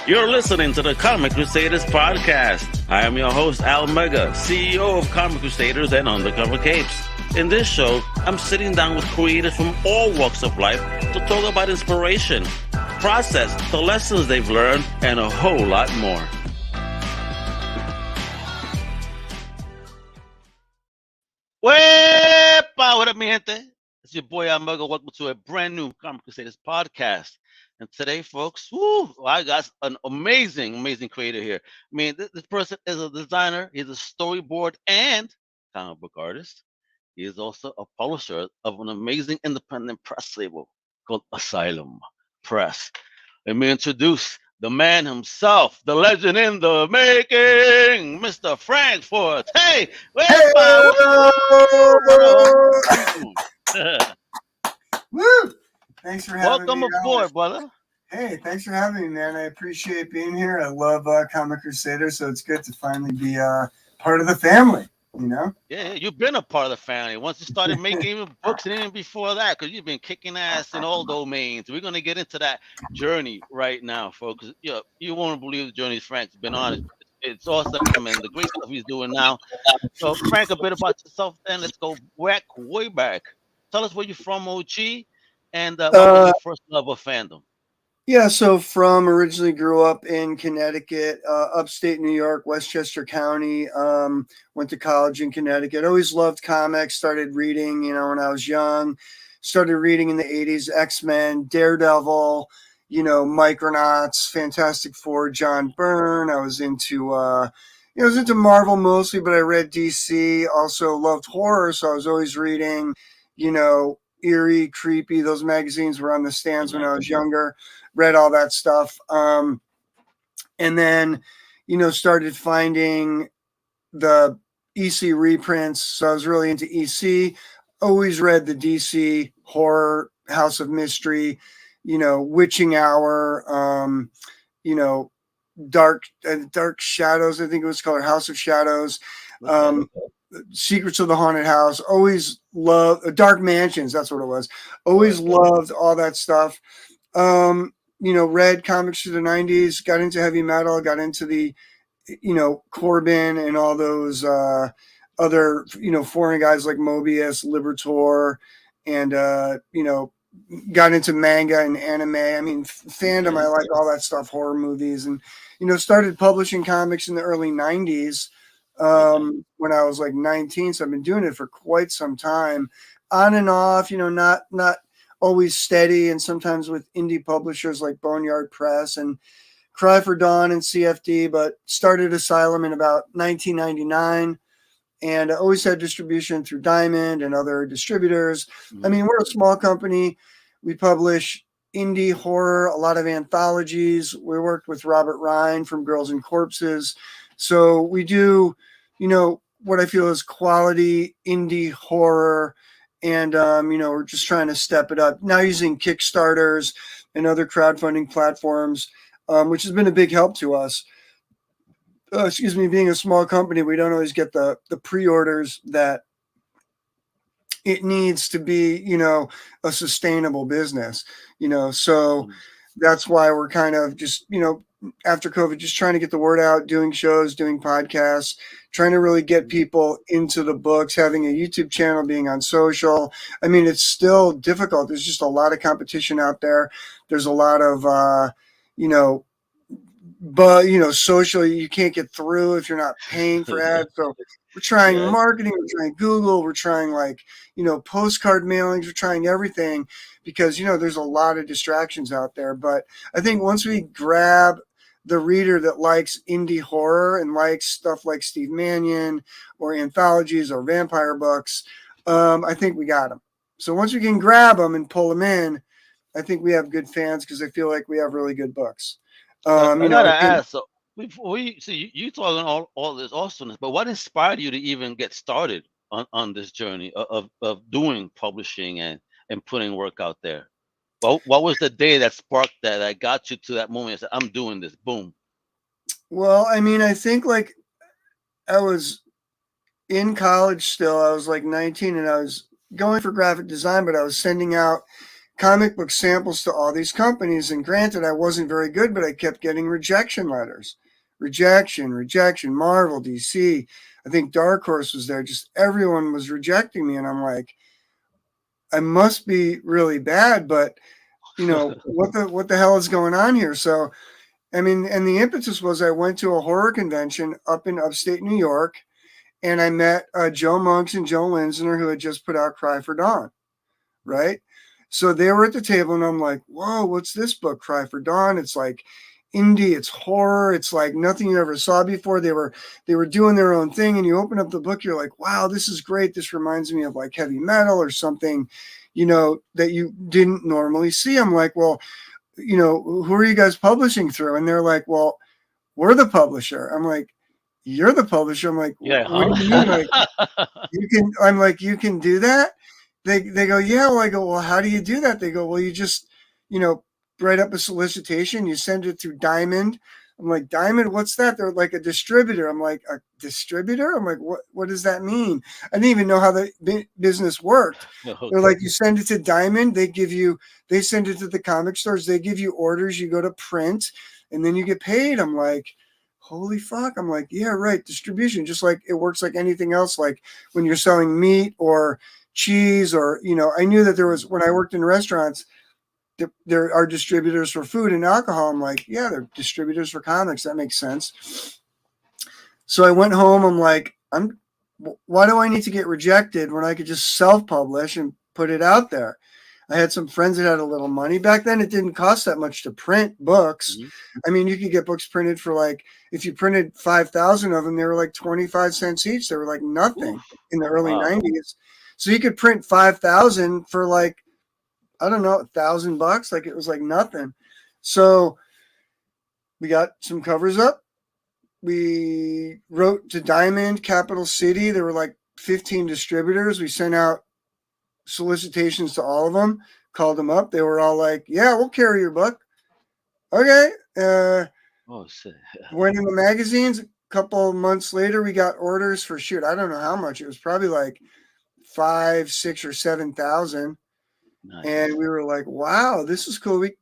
You're listening to the Comic Crusaders Podcast. I am your host, Al Mega, CEO of Comic Crusaders and Undercover Capes. In this show, I'm sitting down with creators from all walks of life to talk about inspiration, process, the lessons they've learned, and a whole lot more. What up, mi gente? It's your boy, Al Mega. Welcome to a brand new Comic Crusaders Podcast. And today, folks, I got an amazing creator here. I mean, this person is a designer. He's a storyboard and comic book artist. He is also a publisher of an amazing independent press label called Asylum Press. Let me introduce the man himself, the legend in the making, Mr. Frank Forte. Hey, Woo! Thanks for having me. Welcome aboard, brother. Hey, thanks for having me, man. I appreciate being here. I love Comic Crusaders, so it's good to finally be part of the family, you know? Yeah, you've been a part of the family once you started making even books and even before that, because you've been kicking ass in all domains. We're going to get into that journey right now, folks. You won't believe the journey Frank's been on. It's awesome, and the great stuff he's doing now. So, Frank, a bit about yourself then. Let's go way back. Tell us where you're from, OG. And what was your first love of fandom? Yeah, so originally grew up in Connecticut, upstate New York, Westchester County. Went to college in Connecticut. Always loved comics. Started reading, when I was young. Started reading in the 80s, X-Men, Daredevil, Micronauts, Fantastic Four, John Byrne. I was into Marvel mostly, but I read DC. Also loved horror, so I was always reading, Eerie, Creepy. Those magazines were on the stands when I was younger. Read all that stuff. And then, started finding the EC reprints. So I was really into EC. Always read the DC horror, House of Mystery, Witching Hour, Dark Shadows, I think it was called, House of Shadows. Secrets of the Haunted House. Always loved Dark Mansions. That's what it was. Always loved all that stuff. Read comics through the 90s, got into heavy metal, got into the, Corbin and all those other, foreign guys like Mobius, Liberator, and, got into manga and anime. I mean, fandom, I like all that stuff, horror movies, and, started publishing comics in the early 90s. When I was like 19, so I've been doing it for quite some time, on and off, not always steady, and sometimes with indie publishers like Boneyard Press and Cry for Dawn and CFD, but started Asylum in about 1999, and I always had distribution through Diamond and other distributors. I mean, we're a small company. We publish indie horror, a lot of anthologies. We worked with Robert Ryan from Girls and Corpses. So we do, what I feel is quality indie horror. And, we're just trying to step it up. Now using Kickstarters and other crowdfunding platforms, which has been a big help to us. Being a small company, we don't always get the pre-orders that it needs to be, a sustainable business, so that's why we're kind of just, after COVID, just trying to get the word out, doing shows, doing podcasts, trying to really get people into the books, having a YouTube channel, being on social. I mean, it's still difficult. There's just a lot of competition out there. There's a lot of, social, you can't get through if you're not paying for ads. So we're trying marketing, we're trying Google, we're trying postcard mailings, we're trying everything because, there's a lot of distractions out there. But I think once we grab the reader that likes indie horror and likes stuff like Steve Mannion or anthologies or vampire books, I think we got them. So once we can grab them and pull them in, I think we have good fans because I feel like we have really good books. I gotta ask. So before you talking all this awesomeness, but what inspired you to even get started on this journey of doing publishing and putting work out there? What was the day that sparked that got you to that moment and said, I'm doing this, boom? Well, I mean, I think I was in college still. I was 19 and I was going for graphic design, but I was sending out comic book samples to all these companies. And granted, I wasn't very good, but I kept getting rejection letters. Rejection, Marvel, DC. I think Dark Horse was there. Just everyone was rejecting me. And I'm like, I must be really bad, but what the hell is going on here? So, I mean, and the impetus was I went to a horror convention up in upstate New York, and I met Joe Monks and Joe Linsner, who had just put out Cry for Dawn, right? So they were at the table, and I'm like, whoa, what's this book, Cry for Dawn? It's like indie, it's horror, it's like nothing you ever saw before. They were doing their own thing, and you open up the book, you're like, wow, this is great. This reminds me of like heavy metal or something, that you didn't normally see. I'm like, well, who are you guys publishing through? And they're like, well, we're the publisher. I'm like, you're the publisher. I'm like, Yeah, what do you mean? Like, you can do that? They go, yeah. Well, I go, well, how do you do that? They go, well, you just, write up a solicitation. You send it through Diamond. I'm like, Diamond, what's that? They're like a distributor. I'm like, a distributor? I'm like, what does that mean? I didn't even know how the business worked. Okay. They're like, you send it to Diamond. They send it to the comic stores. They give you orders. You go to print and then you get paid. I'm like, holy fuck. I'm like, yeah, right. Distribution, just like it works like anything else. Like when you're selling meat or cheese or, I knew that there was, when I worked in restaurants, there are distributors for food and alcohol. I'm like, yeah, they're distributors for comics. That makes sense. So I went home. I'm like, why do I need to get rejected when I could just self-publish and put it out there? I had some friends that had a little money. Back then, it didn't cost that much to print books. Mm-hmm. I mean, you could get books printed for like, if you printed 5,000 of them, they were like 25 cents each. They were like nothing in the early 90s. So you could print 5,000 for like, I don't know, $1,000. Like it was like nothing. So we got some covers up. We wrote to Diamond, Capital City. There were like 15 distributors. We sent out solicitations to all of them, called them up. They were all like, yeah, we'll carry your book. Okay. Went in the magazines. A couple of months later, we got orders for, I don't know how much. It was probably like 5, 6, or 7,000. Nice. And we were like, wow, this is cool. We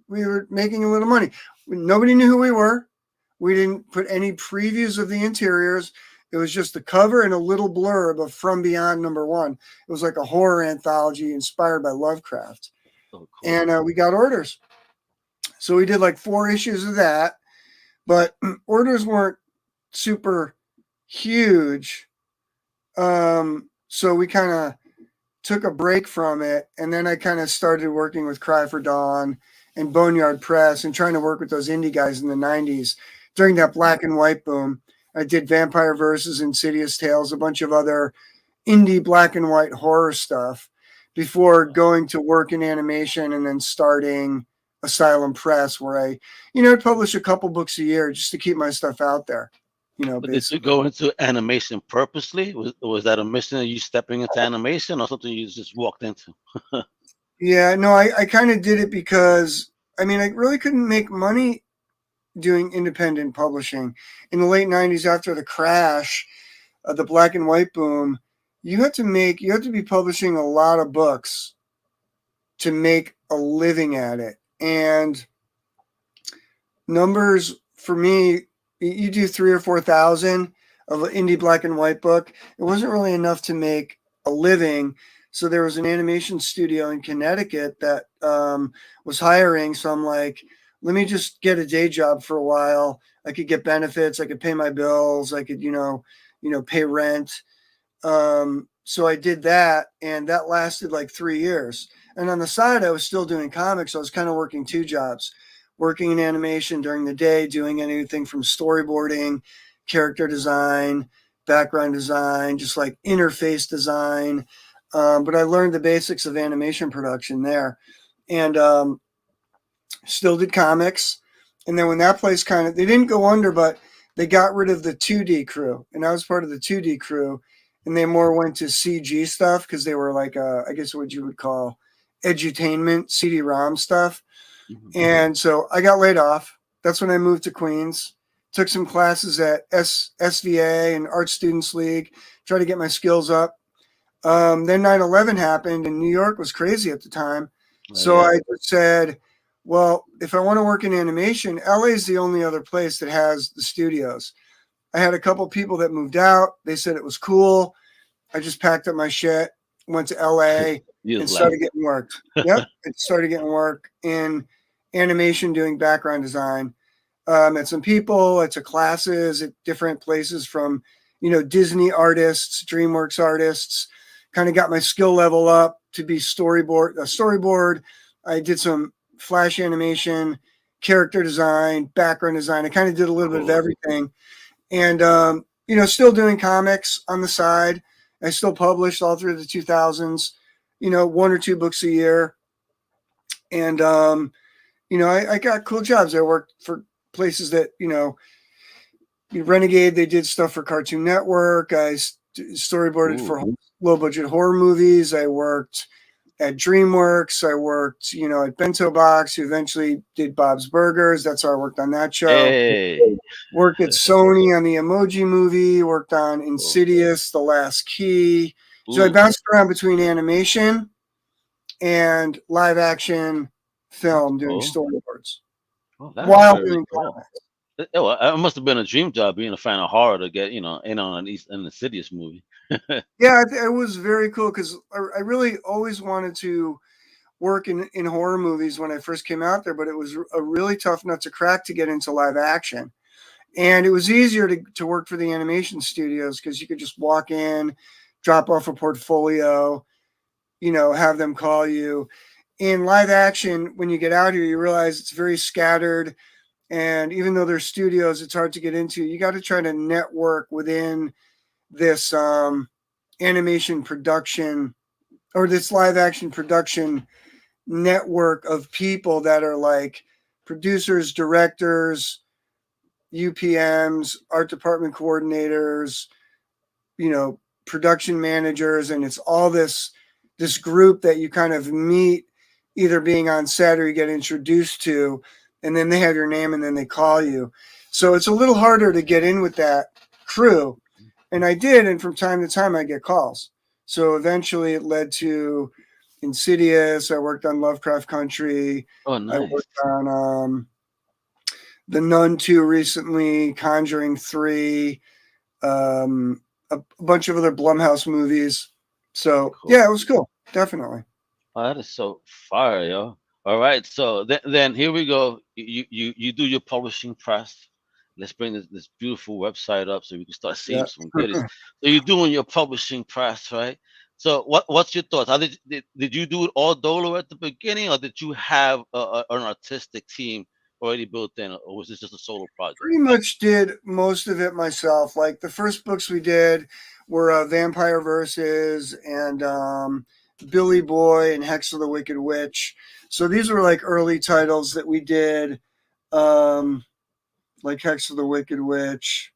were making a little money. Nobody knew who we were. We didn't put any previews of the interiors. It was just the cover and a little blurb of From Beyond #1. It was like a horror anthology inspired by Lovecraft. Oh, cool. And we got orders. So we did like 4 issues of that. But orders weren't super huge. So we kind of took a break from it, and then I kind of started working with Cry for Dawn and Boneyard Press and trying to work with those indie guys in the 90s during that black and white boom. I did Vampire Versus, Insidious Tales, a bunch of other indie black and white horror stuff before going to work in animation and then starting Asylum Press, where I, publish a couple books a year just to keep my stuff out there. But did you go into animation purposely? Was that a mission of you stepping into animation or something you just walked into? Yeah, no, I kind of did it because, I really couldn't make money doing independent publishing. In the late 90s, after the crash of the black and white boom, you had to be publishing a lot of books to make a living at it. And numbers for me, you do 3,000 or 4,000 of an indie black and white book. It wasn't really enough to make a living. So there was an animation studio in Connecticut that was hiring. So I'm like, let me just get a day job for a while. I could get benefits. I could pay my bills. I could, pay rent. So I did that, and that lasted like 3 years. And on the side, I was still doing comics. I was kind of working 2 jobs. Working in animation during the day, doing anything from storyboarding, character design, background design, just like interface design. But I learned the basics of animation production there, and still did comics. And then when that place they didn't go under, but they got rid of the 2D crew, and I was part of the 2D crew, and they more went to CG stuff because they were like, I guess what you would call edutainment, CD-ROM stuff. And so I got laid off. That's when I moved to Queens, took some classes at SVA and Art Students League, tried to get my skills up. Then 9/11 happened, and New York was crazy at the time. So I just said, well, if I want to work in animation, LA is the only other place that has the studios. I had a couple people that moved out. They said it was cool. I just packed up my shit, went to LA, and started getting work. Yep, I started getting work in animation, doing background design. Met some people. I took classes at different places from, Disney artists, DreamWorks artists. Kind of got my skill level up to be storyboard. I did some flash animation, character design, background design. I kind of did a little bit of everything, and still doing comics on the side. I still published all through the 2000s. One or two books a year, and I got cool jobs. I worked for places that Renegade. They did stuff for Cartoon Network. I storyboarded for low budget horror movies. I worked at DreamWorks. I worked, at Bento Box, who eventually did Bob's Burgers. That's how I worked on that show. Hey. Worked at Sony on the Emoji Movie. Worked on Insidious, The Last Key. So I bounced around between animation and live action film doing storyboards while doing comics. It must have been a dream job being a fan of horror to get, in on an Insidious movie. Yeah, it was very cool because I really always wanted to work in horror movies when I first came out there, but it was a really tough nut to crack to get into live action. And it was easier to work for the animation studios because you could just walk in, drop off a portfolio, have them call you. In live action, when you get out here, you realize it's very scattered. And even though there's studios, it's hard to get into. You got to try to network within this animation production or this live action production network of people that are like producers, directors, UPMs, art department coordinators, production managers. And it's all this group that you kind of meet either being on set or you get introduced to, and then they have your name and then they call you. So it's a little harder to get in with that crew. And I did, and from time to time I get calls. So eventually it led to Insidious. I worked on Lovecraft Country. Oh, nice. I worked on The Nun 2 recently, Conjuring 3, a bunch of other Blumhouse movies. So, yeah, it was cool. Definitely. Oh, that is so fire, yo. All right, so then here we go. You do your publishing press. Let's bring this beautiful website up so we can start seeing some goodies. So you're doing your publishing press, right? So what's your thoughts? How did you do it all dolo at the beginning, or did you have an artistic team already built in, or was this just a solo project? Pretty much did most of it myself. Like the first books we did were Vampire Verses and Billy Boy and Hex of the Wicked Witch. So these were like early titles that we did, like Hex of the Wicked Witch.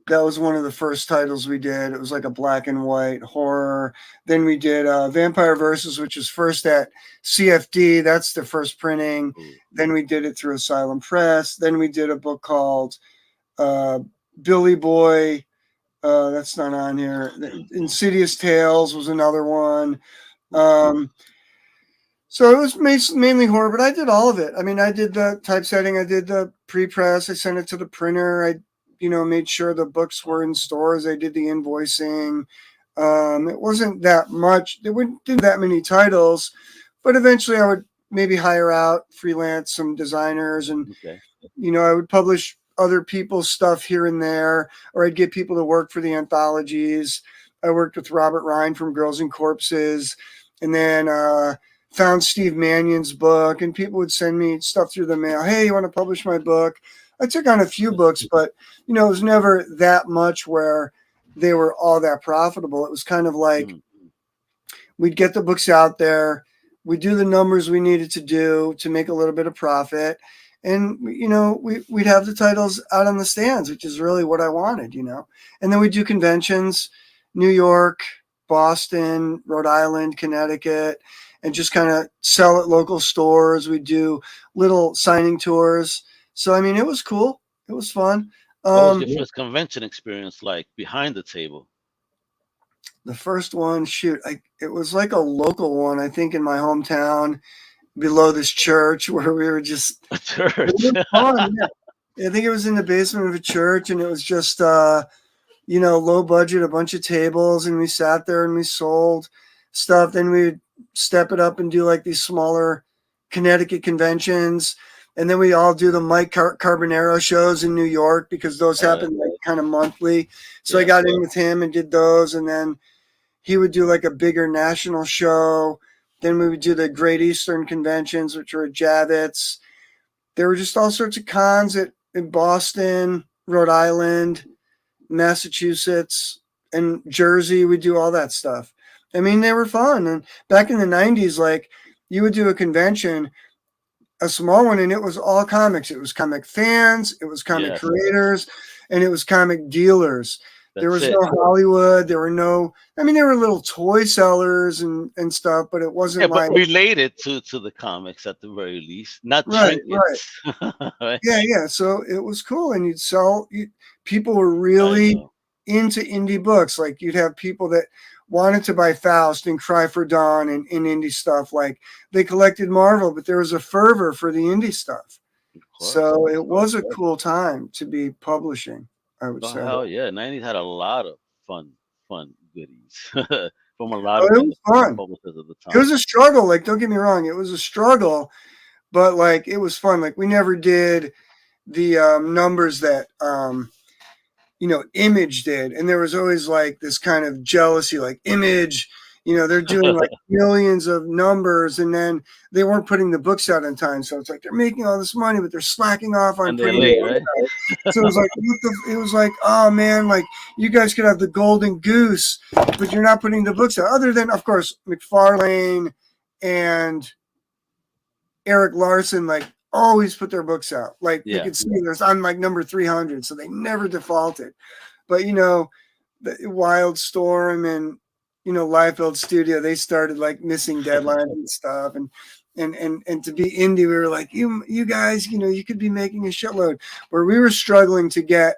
That was one of the first titles we did. It was like a black and white horror. Then we did Vampire Verses, which was first at CFD. That's the first printing. Then we did it through Asylum Press. Then we did a book called Billy Boy. That's not on here. Insidious Tales was another one. So it was mainly horror, but I did all of it. I mean, I did the typesetting. I did the pre-press. I sent it to the printer. I made sure the books were in stores. I did the invoicing. It wasn't that much. They wouldn't do that many titles, but eventually I would maybe hire out, freelance some designers, and I would publish other people's stuff here and there, or I'd get people to work for the anthologies. I worked with Robert Ryan from Girls and Corpses, and then found Steve Mannion's book, and people would send me stuff through the mail. Hey, you want to publish my book? I took on a few books, but it was never that much where they were all that profitable. It was kind of like we'd get the books out there, we'd do the numbers we needed to do to make a little bit of profit, and we'd have the titles out on the stands, which is really what I wanted, And then we'd do conventions, New York, Boston, Rhode Island, Connecticut, and just kind of sell at local stores. We'd do little signing tours. So, I mean, it was cool. It was fun. What was your first convention experience like behind the table? The first one, shoot, it was like a local one, I think, in my hometown below this church where we were just, A it church. was fun. Yeah. I think it was in the basement of a church, and it was just, low budget, a bunch of tables, and we sat there and we sold stuff. Then we would step it up and do like these smaller Connecticut conventions. And then we all do the Mike Carbonaro shows in New York because those happen like kind of monthly. So I got in with him and did those. And then he would do like a bigger national show. Then we would do the Great Eastern conventions, which were at Javits. There were just all sorts of cons in Boston, Rhode Island, Massachusetts, and Jersey. We do all that stuff. I mean, they were fun. And back in the 90s, like you would do a convention, a small one, and it was all comics. It was comic fans, it was comic creators, and it was comic dealers. There was no Hollywood. There were no, I mean, there were little toy sellers and stuff, but it wasn't but related to the comics at the very least, not trinkets. Right. Yeah. So it was cool, and you'd sell. People were really into indie books. Like you'd have people that wanted to buy Faust and Cry for Dawn and indie stuff. Like they collected Marvel, but there was a fervor for the indie stuff. So it was a cool time to be publishing, I would say. Hell yeah, 90s had a lot of fun goodies from a lot of publishers at the time. It was a struggle. Like, don't get me wrong, it was a struggle, but like it was fun. Like we never did the numbers that Image did, and there was always like this kind of jealousy, like Image. They're doing like millions of numbers, and then they weren't putting the books out in time. So it's like they're making all this money, but they're slacking off on putting it out. So it was like, oh man, like you guys could have the golden goose, but you're not putting the books out. Other than, of course, McFarlane and Eric Larson, like always put their books out. Like you could see there's on like number 300, so they never defaulted. But the Wildstorm and Liefeld Studio, they started like missing deadlines and stuff, and to be indie, we were like, you guys, you could be making a shitload. Where we were struggling to get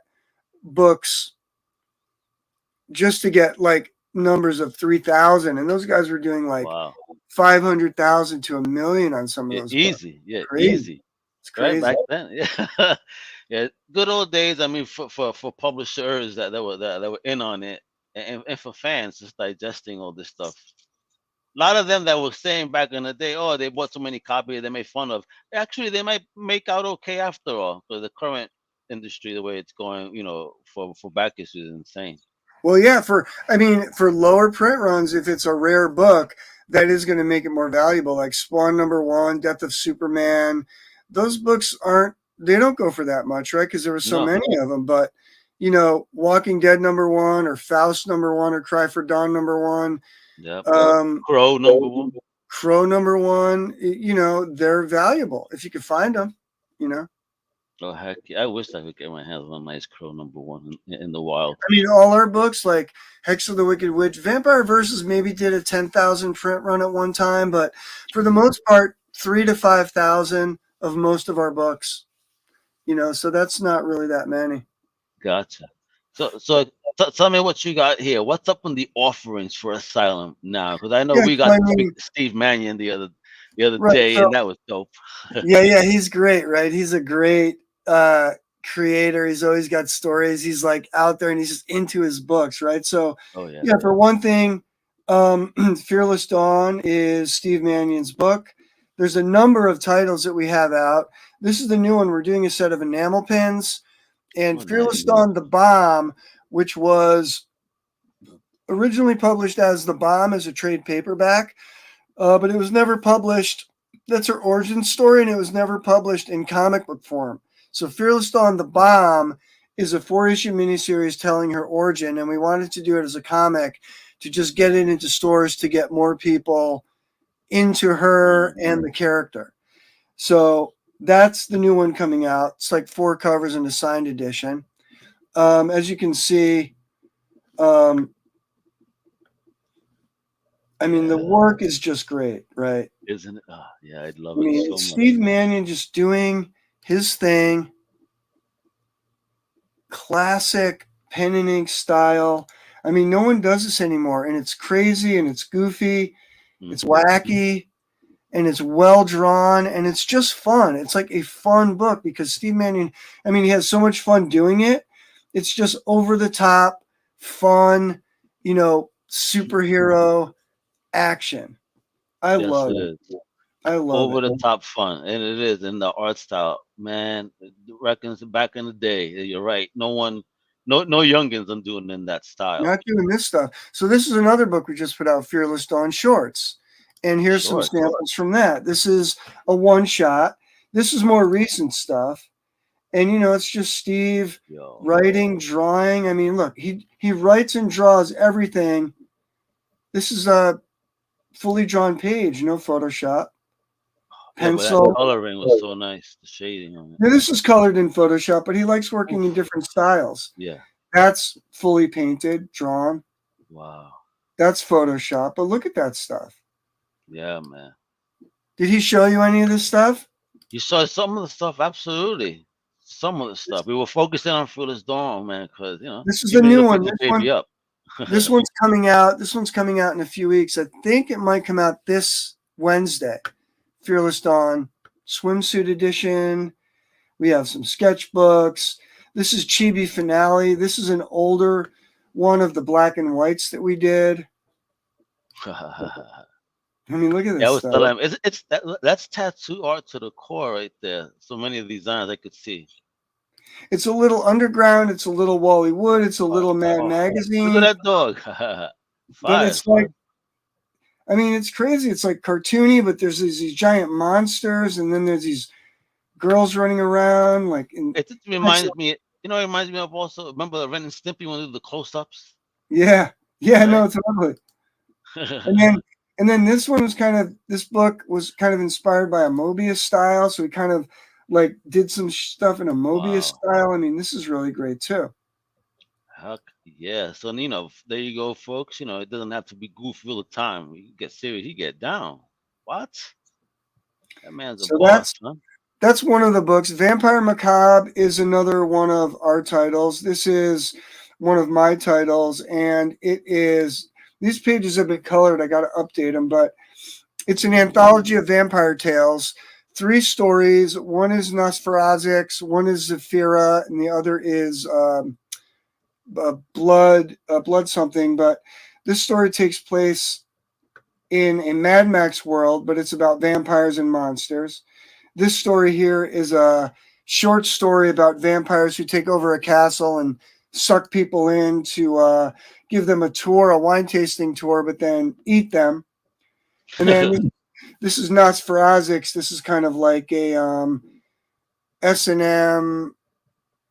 books, just to get like numbers of 3,000, and those guys were doing like 500,000 to 1 million on some of those. Easy, books. Easy. It's crazy. Right back then, yeah, good old days. I mean, for publishers that were in on it. And for fans just digesting all this stuff. A lot of them that were saying back in the day, oh, they bought so many copies they made fun of. Actually, they might make out okay after all, because the current industry, the way it's going, for back issues is insane. Well, yeah, for lower print runs, if it's a rare book, that is going to make it more valuable. Like Spawn #1, Death of Superman, those books they don't go for that much, right? Because there were so many of them, but Walking Dead #1 or Faust #1 or Cry for Dawn #1. Yeah. Crow #1. Crow #1. They're valuable if you could find them. Oh heck, I wish I could get my hands on a nice Crow #1 in the wild. I mean, all our books like Hex of the Wicked Witch, Vampire Versus maybe did a 10,000 print run at one time, but for the most part, 3,000 to 5,000 of most of our books. So that's not really that many. Gotcha. So tell me what you got here. What's up on the offerings for Asylum now? Because I know we got Steve Mannion the other day, and that was dope. yeah, he's great, right? He's a great creator. He's always got stories. He's like out there, and he's just into his books, right? So for one thing, Fearless Dawn is Steve Mannion's book. There's a number of titles that we have out. This is the new one. We're doing a set of enamel pins. And Fearless Dawn, The Bomb, which was originally published as The Bomb as a trade paperback, but it was never published. That's her origin story, and it was never published in comic book form. So Fearless Dawn, The Bomb is a 4-issue miniseries telling her origin, and we wanted to do it as a comic to just get it into stores to get more people into her and the character. So that's the new one coming out. It's like 4 covers in a signed edition. As you can see, the work is just great, right? Isn't it? Oh, yeah, I'd love it so much. Steve Mannion just doing his thing. Classic pen and ink style. I mean, no one does this anymore, and it's crazy and it's goofy, it's Mm-hmm. wacky, and it's well drawn, and it's just fun. It's like a fun book because Steve Mannion, I mean, he has so much fun doing it. It's just over the top, fun, superhero action. I Yes, love it it. is. I love Over it. the top fun, and it is in the art style, man. Reckons back in the day, you're right. No youngins are doing in that style. Not doing this stuff. So this is another book we just put out, Fearless Dawn Shorts. And here's some Short, samples from that. This is a one shot. This is more recent stuff. And it's just Steve yo, writing, drawing. I mean, look, he writes and draws everything. This is a fully drawn page, no Photoshop. yeah. But that Pencil. coloring was so nice. The shading on it. Now, this is colored in Photoshop, but he likes working in Oof. different styles. Yeah. That's fully painted, drawn. Wow. That's Photoshop. But look at that stuff. Yeah, man. Did he show you any of this stuff? You saw some of the stuff, absolutely. Some of the stuff we were focusing on Fearless Dawn, man, because This is he a made new to one. put this baby up. This one's coming out. This one's coming out in a few weeks. I think it might come out this Wednesday. Fearless Dawn swimsuit edition. We have some sketchbooks. This is Chibi Finale. This is an older one of the black and whites that we did. I mean, look at Yeah, I this was stuff. telling him that's tattoo art to the core right there. So many of these designs I could see. It's a little underground. It's a little Wally Wood. It's a little Mad Oh, Magazine. look at that dog. But Fire, it's like, son. I mean, it's crazy. It's like cartoony, but there's these giant monsters, and then there's these girls running around. Like, It just reminds me. It reminds me of also. Remember Ren and Stimpy when they do the close-ups, yeah, right? no, totally. And then this one was this book was kind of inspired by a Mobius style, so we kind of like did some stuff in a Mobius Wow. style. I mean, this is really great too. Heck yeah. So there you go, folks. It doesn't have to be goofy all the time. You get serious, you get down. What? That man's a So boss, huh? that's one of the books. Vampire Macabre is another one of our titles. This is one of my titles, and it is, these pages have been colored. I got to update them, but it's an anthology of vampire tales. 3 stories. One is Nosferatu, one is Zephyra, and the other is blood something. But this story takes place in a Mad Max world, but it's about vampires and monsters. This story here is a short story about vampires who take over a castle and suck people in to give them a tour, a wine tasting tour, but then eat them. And then this is Nosferatu. This is kind of like a S&M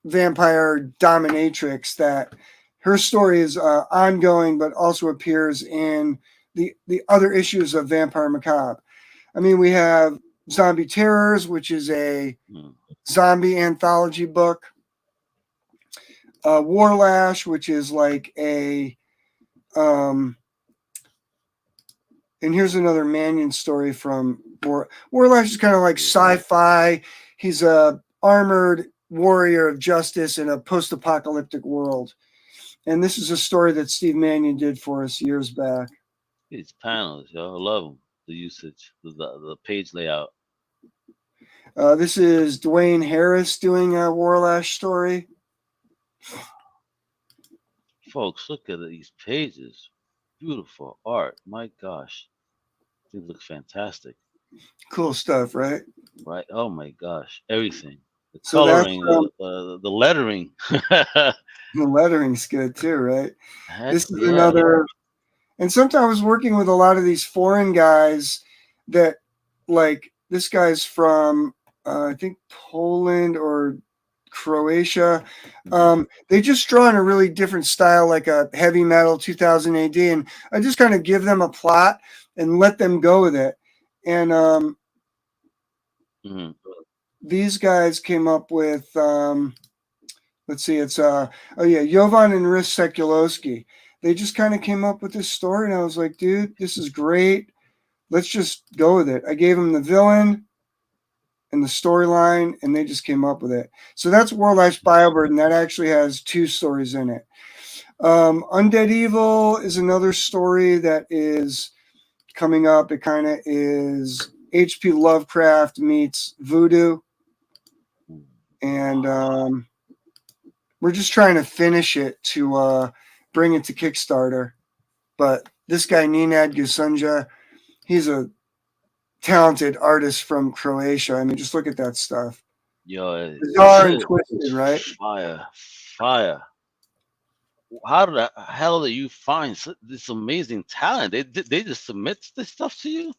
vampire dominatrix that her story is ongoing, but also appears in the other issues of Vampire Macabre. I mean, we have Zombie Terrors, which is a zombie anthology book. Warlash, which is like a and here's another Mannion story from Warlash is kind of like sci-fi. He's a armored warrior of justice in a post-apocalyptic world. And this is a story that Steve Mannion did for us years back. These panels, yo, I love them. The usage, the page layout. This is Dwayne Harris doing a Warlash story. Folks, look at these pages. Beautiful art. My gosh. These look fantastic. Cool stuff, right? Right? Oh my gosh. Everything. The So that's coloring, the lettering. the lettering's good too, right? Heck This is yeah. another. And sometimes I was working with a lot of these foreign guys that, like, this guy's from, I think, Poland or Croatia. They just draw in a really different style, like a heavy metal 2000 AD. And I just kind of give them a plot and let them go with it. And these guys came up with, let's see, it's, Jovan and Riss Sekulowski. They just kind of came up with this story, and I was like, dude, this is great. Let's just go with it. I gave them the villain and the storyline, and they just came up with it. So that's Warlash Bioburden. That actually has 2 stories in it. Undead Evil is another story that is coming up. It kind of is H.P. Lovecraft meets voodoo, and we're just trying to finish it to bring it to Kickstarter. But this guy Nenad Gusunja, he's a talented artist from Croatia. I mean, just look at that stuff. Yo, Bizarre and twisted, right? Fire. How the hell do you find this amazing talent? They just submit this stuff to you?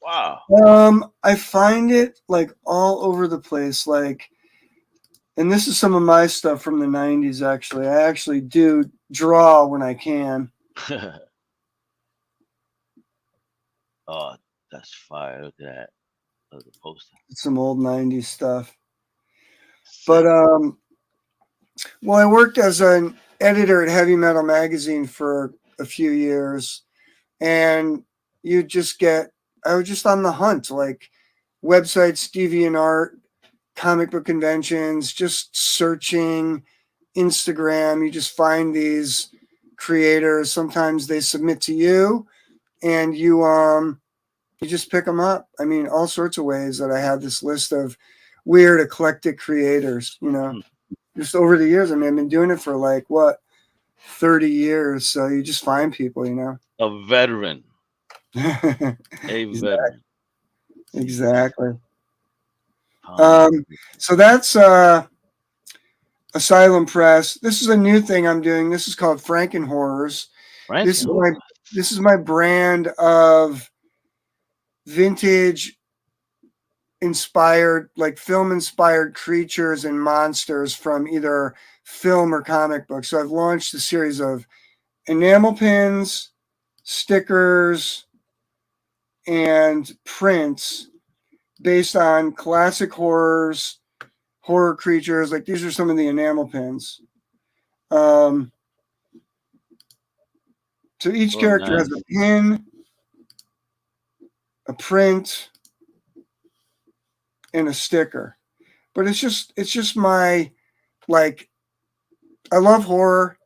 Wow. I find it like all over the place. Like, and this is some of my stuff from the 90s, actually. I actually do draw when I can. Oh, that's fire. Look at that. Look at the poster. It's some old 90s stuff. But, well, I worked as an editor at Heavy Metal Magazine for a few years. And you just get, I was just on the hunt, like websites, DeviantArt, comic book conventions, just searching Instagram. You just find these creators. Sometimes they submit to you, and you just pick them up. I mean, all sorts of ways that I have this list of weird, eclectic creators. You know, just over the years. I mean, I've been doing it for like 30 years. So you just find people. You know, a veteran. Veteran. Exactly. So that's Asylum Press. This is a new thing I'm doing. This is called Frankenhorrors. This is my brand of vintage inspired, like film inspired creatures and monsters from either film or comic books. So I've launched a series of enamel pins, stickers, and prints based on classic horror creatures. Like these are some of the enamel pins. So each character has a pin, a print, and a sticker. But it's just my, like, I love horror.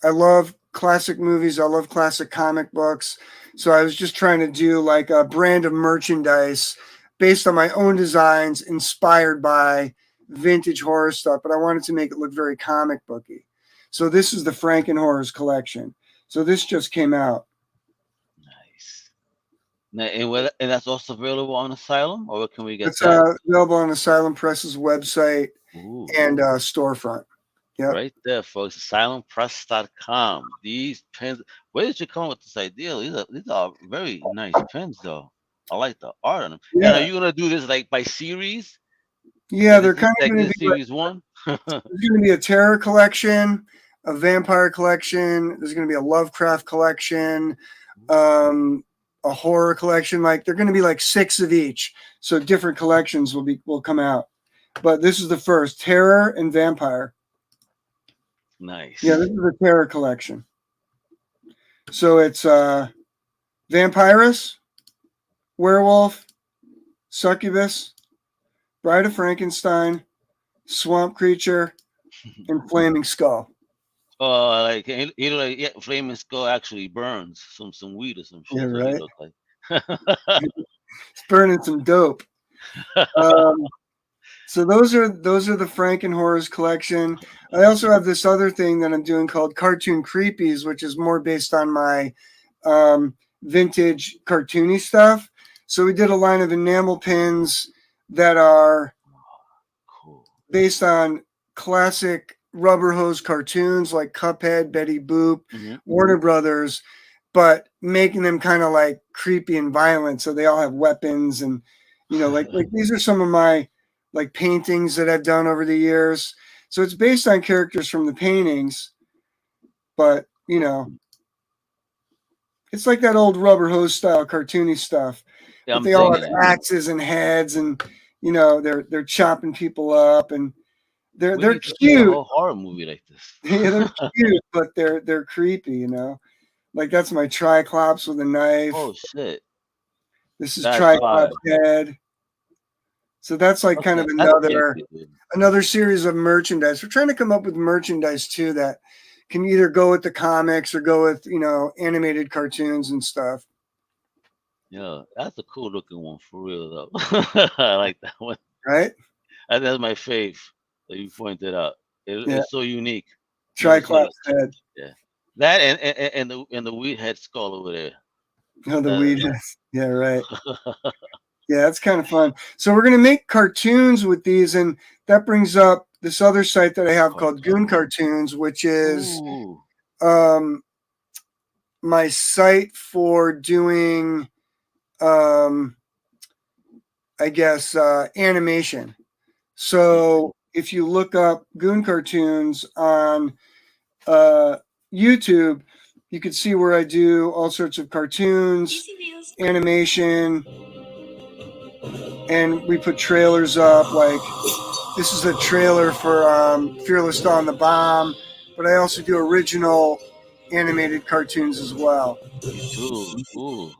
I love classic movies. I love classic comic books. So I was just trying to do like a brand of merchandise based on my own designs, inspired by vintage horror stuff, but I wanted to make it look very comic booky. So this is the Frankenhorrors collection. So this just came out. Nice. And that's also available on Asylum, or can we get it's available on Asylum Press's website and storefront. Yep. Right there, folks. AsylumPress.com. These pins. Where did you come up with this idea? These are very nice pins, though. I like the art on them. Yeah. And are you gonna do this like by series? Yeah, they're kind of going to be series one. There's going to be a terror collection, a vampire collection. There's going to be a Lovecraft collection, a horror collection. Like they're going to be like 6 of each. So different collections will come out. But this is the first, terror and vampire. Nice. Yeah, this is the terror collection. So it's vampirus, werewolf, succubus, Bride of Frankenstein, swamp creature, and flaming skull. Oh, like flaming skull actually burns some weed or some shit. Yeah, right. Look like. It's burning some dope. So those are the Frankenhorrors collection. I also have this other thing that I'm doing called Cartoon Creepies, which is more based on my vintage cartoony stuff. So we did a line of enamel pins that are based on classic rubber hose cartoons like Cuphead, Betty Boop, Warner Brothers, but making them kind of like creepy and violent. So they all have weapons, and like these are some of my like paintings that I've done over the years. So it's based on characters from the paintings, but it's like that old rubber hose style cartoony stuff. Yeah, but they all have axes and heads, and they're chopping people up, and they're cute. A whole horror movie like this. Yeah, they're cute, but they're creepy. Like that's my Triclops with a knife. Oh shit! This is Triclops head. So that's like kind of another series of merchandise. We're trying to come up with merchandise too that can either go with the comics or go with, animated cartoons and stuff. Yeah, that's a cool looking one for real though. I like that one. Right? That's my fave that you pointed out. Yeah. It's so unique. It's Triclops unique. head. Yeah. That and the weed head skull over there. Oh, the That, weed. Yeah, right. Yeah, that's kind of fun. So we're gonna make cartoons with these, and that brings up this other site that I have called Goon Cartoons, which is Ooh. um, my site for doing, um, I guess, animation. So if you look up Goon Cartoons on YouTube, you can see where I do all sorts of cartoons, animation, and we put trailers up. Like this is a trailer for Fearless Dawn the Bomb, but I also do original animated cartoons as well. You too. Ooh.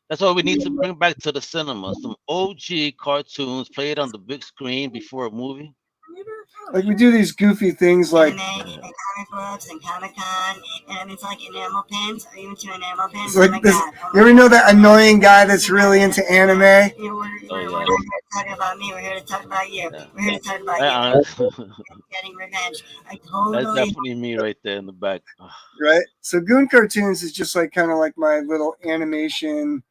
That's what we need to bring back to the cinema. Some OG cartoons played on the big screen before a movie. Like we do these goofy things like anime and comic books and Comic Con, and it's like enamel pins. Are you into enamel pins? it's like this. You ever know that annoying guy that's really into anime? We're Oh not yeah. talking about me. We're here to talk about you. Yeah. We're here to talk about That- you getting revenge. I That's totally. definitely me right there in the back. Right? So Goon Cartoons is just like kind of like my little animation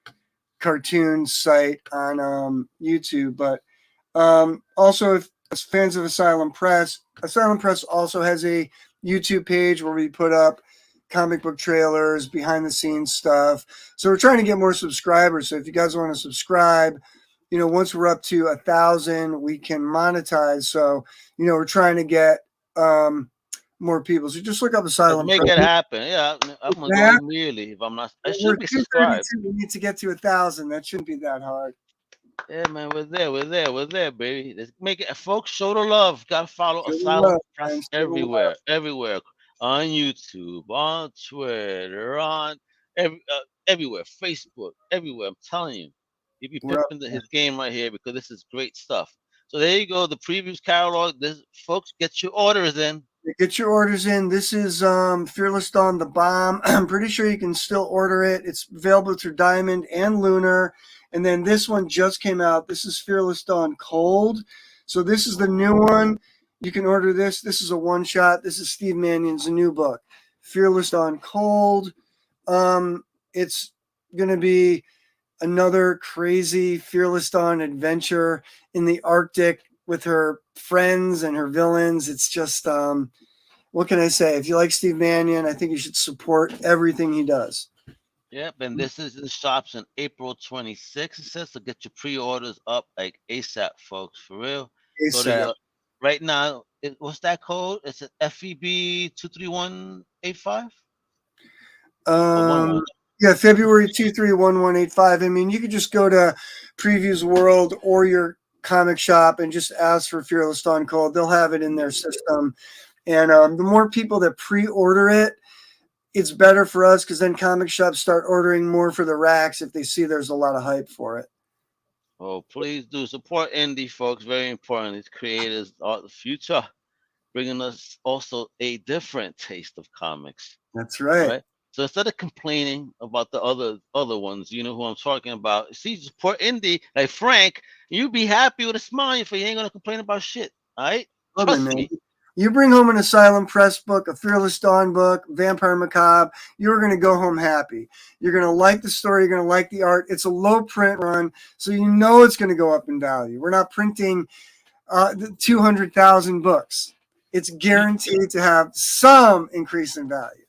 cartoon site on YouTube. But also, if fans of Asylum Press also has a YouTube page where we put up comic book trailers, behind the scenes stuff. So we're trying to get more subscribers. So if you guys want to subscribe, once we're up to 1,000, we can monetize. So, we're trying to get more people. So just look up Asylum Let's make Press. it happen. Yeah, I'm gonna go immediately if I'm not. I We're should be subscribed. 232. We need to get to 1,000. That shouldn't be that hard. Yeah, man, we're there, baby. Let's make it, folks. Show the love. Gotta follow Show the Asylum love, Press man. Show the love. everywhere, on YouTube, on Twitter, on everywhere, Facebook, everywhere. I'm telling you, you be We're up pimping there. his game right here because this is great stuff. So there you go, the previews catalog. This, folks, get your orders in. Get your orders in. This is Fearless Dawn the Bomb. I'm pretty sure you can still order it. It's available through Diamond and Lunar. And then this one just came out. This is Fearless Dawn Cold. So this is the new one. You can order this. This is a one shot. This is Steve Mannion's new book, Fearless Dawn Cold. It's going to be another crazy Fearless Dawn adventure in the Arctic with her friends and her villains. It's just, what can I say? If you like Steve Mannion, I think you should support everything he does. Yep, and this is in shops on April 26th. It says to get your pre-orders up like ASAP, folks, for real. Go to ASAP. right now. What's that code? It's an FEB 23185. Yeah, February 231185. I mean, you could just go to Previews World or your comic shop and just ask for Fearless Dawn Cold. They'll have it in their system. And the more people that pre-order it, it's better for us because then comic shops start ordering more for the racks if they see there's a lot of hype for it. Oh, please do support indie, folks. Very important. These creators are the future, bringing us also a different taste of comics. That's right. Right? So instead of complaining about the other ones, you know who I'm talking about. See, support indie like Frank. You be happy with a smile on your face. You ain't gonna complain about shit. All right? Trust me. You bring home an Asylum Press book, a Fearless Dawn book, Vampire Macabre, you're going to go home happy. You're going to like the story. You're going to like the art. It's a low print run, so you know it's going to go up in value. We're not printing 200,000 books. It's guaranteed to have some increase in value.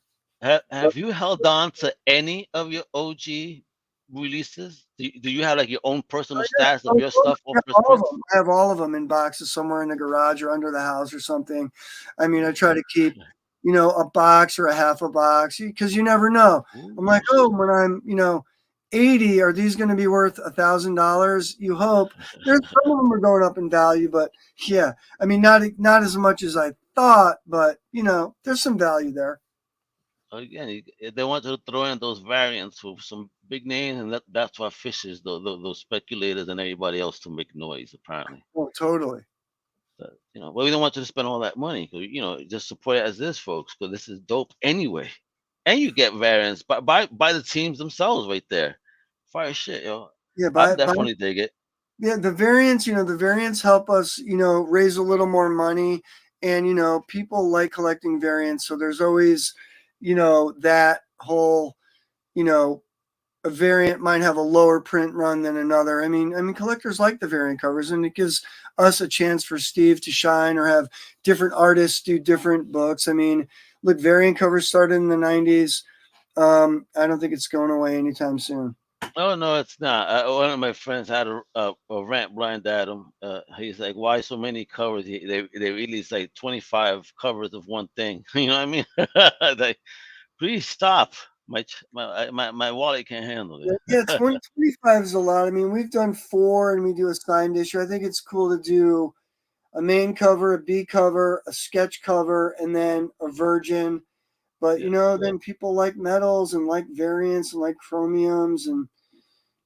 Have you held on to any of your OG releases? Do you have like your own personal stash of your stuff? I have all of them in boxes somewhere in the garage or under the house or something. I mean, I try to keep, a box or a half a box because you never know. I'm like, oh, when I'm, 80, are these going to be worth $1,000? You hope. There's some of them are going up in value, but yeah, I mean, not as much as I thought, but there's some value there. Again, they want to throw in those variants with some big names, and that's what fishes those speculators and everybody else to make noise. Apparently. Oh, totally. But we don't want you to spend all that money. Just support it as this, folks, because this is dope anyway. And you get variants by the teams themselves right there. Fire shit, yo. Yeah, I definitely dig it. Yeah, the variants help us, raise a little more money, and people like collecting variants, so there's always, that whole, a variant might have a lower print run than another. I mean, collectors like the variant covers, and it gives us a chance for Steve to shine or have different artists do different books. I mean, look, variant covers started in the '90s. I don't think it's going away anytime soon. Oh no, it's not. One of my friends had a rant blind at him. He's like, "Why so many covers? They release like 25 covers of one thing." You know what I mean? Like, please stop. My wallet can't handle it. Yeah, 25 is a lot. I mean, we've done 4, and we do a signed issue. I think it's cool to do a main cover, a B cover, a sketch cover, and then a virgin. But then people like metals and like variants and like chromiums, and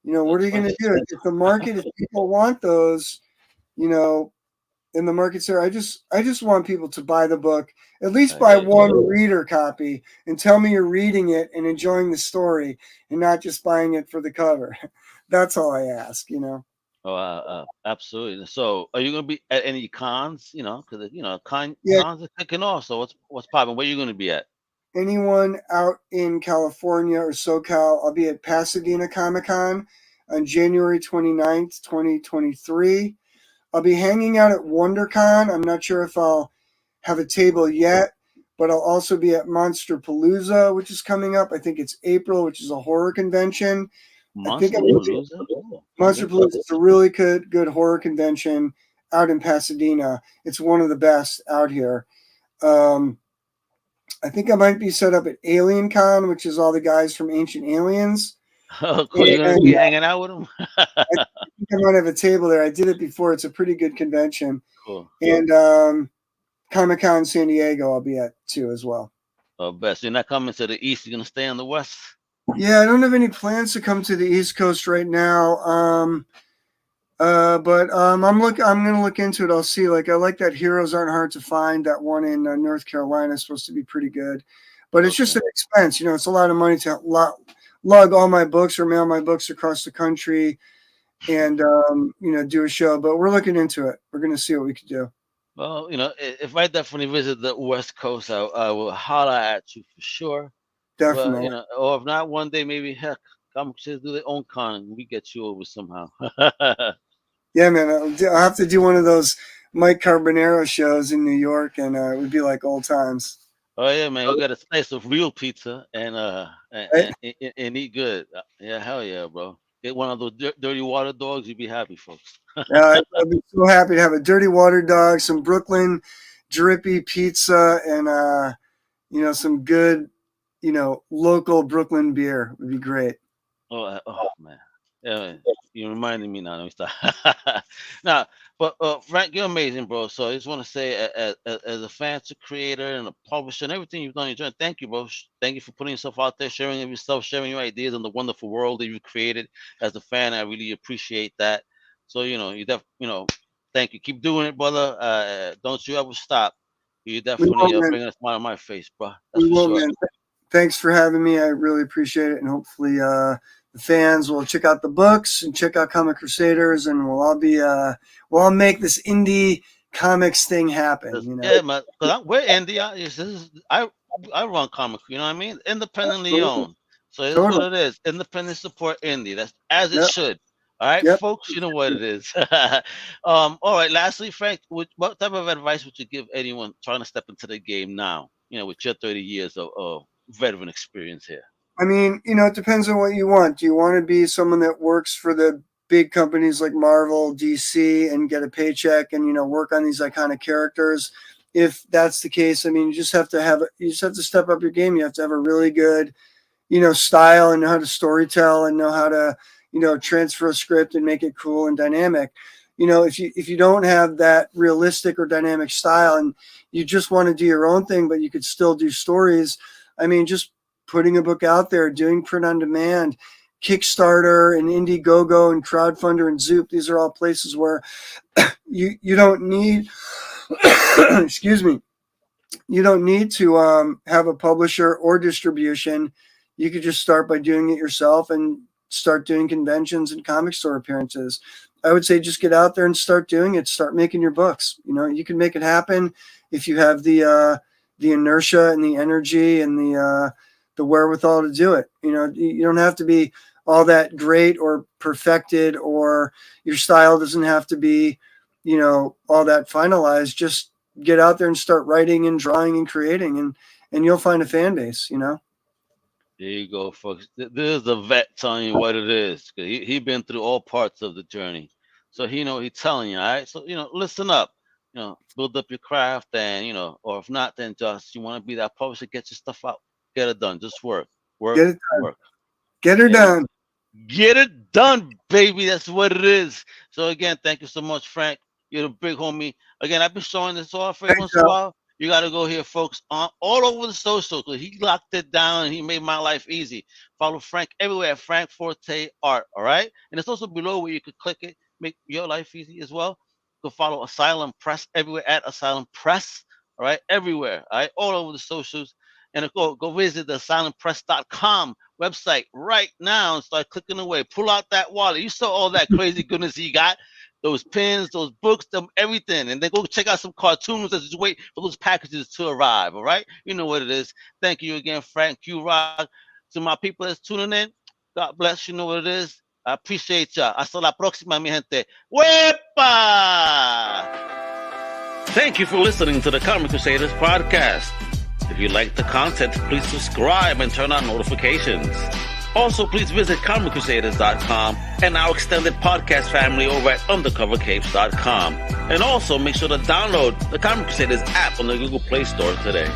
what are you going to do if if people want those, in the market's there? I just want people to buy the book, at least buy one reader copy, and tell me you're reading it and enjoying the story, and not just buying it for the cover. That's all I ask. Oh, absolutely. So, are you going to be at any cons? Because cons are kicking off. So, what's popping? Where are you going to be at? Anyone out in California or SoCal, I'll be at Pasadena Comic-Con on January 29th, 2023. I'll be hanging out at WonderCon. I'm not sure if I'll have a table yet, but I'll also be at Monsterpalooza, which is coming up. I think it's April, which is a horror convention. Monsterpalooza is a really good horror convention out in Pasadena. It's one of the best out here. I think I might be set up at Alien Con, which is all the guys from Ancient Aliens. Oh, cool. You're going to be hanging out with them? I think I might have a table there. I did it before. It's a pretty good convention. Cool. And Comic-Con San Diego I'll be at too as well. Oh, best. You're not coming to the East. You're going to stay on the West? Yeah, I don't have any plans to come to the East Coast right now. But I'm going to look into it. I'll see. Like, I like that Heroes Aren't Hard to Find. That one in North Carolina is supposed to be pretty good, but it's just an expense. It's a lot of money to lug all my books or mail my books across the country, and do a show. But we're looking into it. We're going to see what we can do. Well, if I definitely visit the West Coast, I will holler at you for sure. Definitely. But, or if not, one day maybe heck, Comic Crusaders do their own con, and we get you over somehow. Yeah, man, I'll have to do one of those Mike Carbonaro shows in New York, and it would be like old times. Oh yeah, man, we got a slice of real pizza and eat good. Yeah, hell yeah, bro. Get one of those dirty water dogs, you'd be happy, folks. Yeah, I'd be so happy to have a dirty water dog, some Brooklyn drippy pizza, and some good, local Brooklyn beer would be great. Oh man. Yeah, you reminded me now. Let me stop. Now, but Frank, you're amazing, bro. So I just want to say, as a fan, a creator, and a publisher, and everything you've done, thank you, bro. Thank you for putting yourself out there, sharing of yourself, sharing your ideas on the wonderful world that you've created. As a fan, I really appreciate that. So thank you. Keep doing it, brother. Don't you ever stop. You definitely bring a smile on my face, bro. That's for sure. Man. Thanks for having me. I really appreciate it, and hopefully, the fans will check out the books and check out Comic Crusaders, and we'll all make this indie comics thing happen. Yeah, man. We're indie. I run comic. You know what I mean? Independently owned. So it's what it is. Independent support indie. That's as it should. All right, folks. You know what it is. All right. Lastly, Frank, what type of advice would you give anyone trying to step into the game now? With your 30 years of veteran experience here. I mean, it depends on what you want. Do you want to be someone that works for the big companies like Marvel, DC, and get a paycheck and, work on these iconic characters? If that's the case, I mean, you just have to step up your game. You have to have a really good, style, and know how to storytell, and know how to, transfer a script and make it cool and dynamic. If you don't have that realistic or dynamic style, and you just want to do your own thing, but you could still do stories, I mean, just putting a book out there, doing print on demand, Kickstarter and Indiegogo and Crowdfunder and Zoop. These are all places where you don't need, excuse me, you don't need to have a publisher or distribution. You could just start by doing it yourself and start doing conventions and comic store appearances. I would say just get out there and start doing it. Start making your books. You know, you can make it happen if you have the inertia and the energy and the wherewithal to do it. You know, you don't have to be all that great or perfected, or your style doesn't have to be, you know, all that finalized. Just get out there and start writing and drawing and creating, and you'll find a fan base, you know. There you go, folks. There's a vet telling you what it is. He been through all parts of the journey. So he's telling you, all right? So, listen up. Build up your craft, and, or if not, then just, you want to be that publisher, get your stuff out. Get it done. Just work. Get it done. Work. Get her done. Get it done, baby. That's what it is. So, again, thank you so much, Frank. You're the big homie. Again, I've been showing this off every once in a while. You got to go here, folks, on all over the socials. He locked it down and he made my life easy. Follow Frank everywhere at Frank Forte Art, all right? And it's also below where you could click it, make your life easy as well. Go follow Asylum Press everywhere at Asylum Press, all right? Everywhere, all right? All over the socials. And go visit the asylumpress.com website right now and start clicking away. Pull out that wallet. You saw all that crazy goodness he got. Those pins, those books, everything. And then go check out some cartoons as you wait for those packages to arrive, all right? You know what it is. Thank you again, Frank. You rock. To my people that's tuning in, God bless. You know what it is. I appreciate ya. Hasta la próxima, mi gente. Wepa! Thank you for listening to the Comic Crusaders Podcast. If you like the content, please subscribe and turn on notifications. Also, please visit comiccrusaders.shop and our extended podcast family over at undercovercapes.com. And also, make sure to download the Comic Crusaders app on the Google Play Store today.